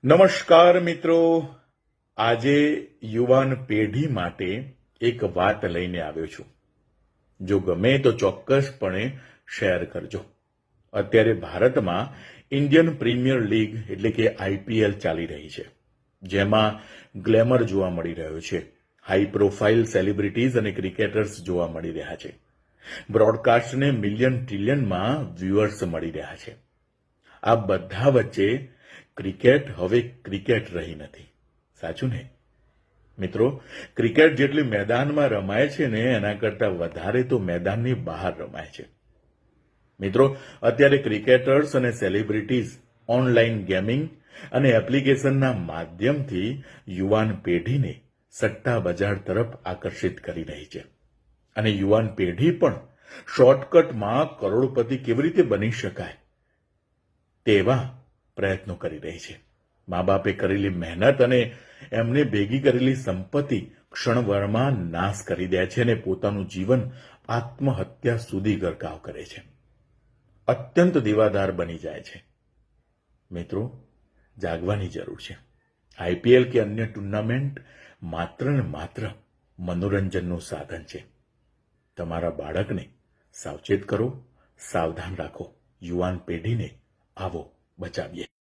નમસ્કાર મિત્રો, આજે યુવાન પેઢી માટે એક વાત લઈને આવ્યો છું. જો ગમે તો ચોક્કસપણે શેર કરજો. અત્યારે ભારતમાં ઇન્ડિયન પ્રીમિયર લીગ એટલે કે આઈપીએલ ચાલી રહી છે, જેમાં ગ્લેમર જોવા મળી રહ્યો છે. હાઈ પ્રોફાઇલ સેલિબ્રિટીઝ અને ક્રિકેટર્સ જોવા મળી રહ્યા છે. બ્રોડકાસ્ટને મિલિયન ટ્રિલિયનમાં વ્યુઅર્સ મળી રહ્યા છે. આ બધા વચ્ચે ક્રિકેટ હવે ક્રિકેટ રહી નથી. સાચું ને મિત્રો? ક્રિકેટ જેટલી મેદાનમાં રમાય છે ને એના કરતાં વધારે તો મેદાનની બહાર રમાય છે. મિત્રો, અત્યારે ક્રિકેટર્સ અને સેલિબ્રિટીઝ ઓનલાઈન ગેમિંગ અને એપ્લિકેશનના માધ્યમથી યુવાન પેઢીને સટ્ટા બજાર તરફ આકર્ષિત કરી રહી છે. અને યુવાન પેઢી પણ શોર્ટકટમાં કરોડપતિ કેવી રીતે બની શકાય તેવા પ્રયત્નો કરી રહી છે. મા બાપે કરેલી મહેનત અને એમને ભેગી કરેલી સંપત્તિ ક્ષણભરમાં નાશ કરી દે છે અને પોતાનું જીવન આત્મહત્યા સુધી ગરકાવ કરે છે. અત્યંત દેવાદાર બની જાય છે. મિત્રો, જાગવાની જરૂર છે. આઈપીએલ કે અન્ય ટુર્નામેન્ટ માત્ર ને માત્ર મનોરંજનનું સાધન છે. તમારા બાળકને સાવચેત કરો, સાવધાન રાખો. યુવાન પેઢીને આવો બચાવીએ.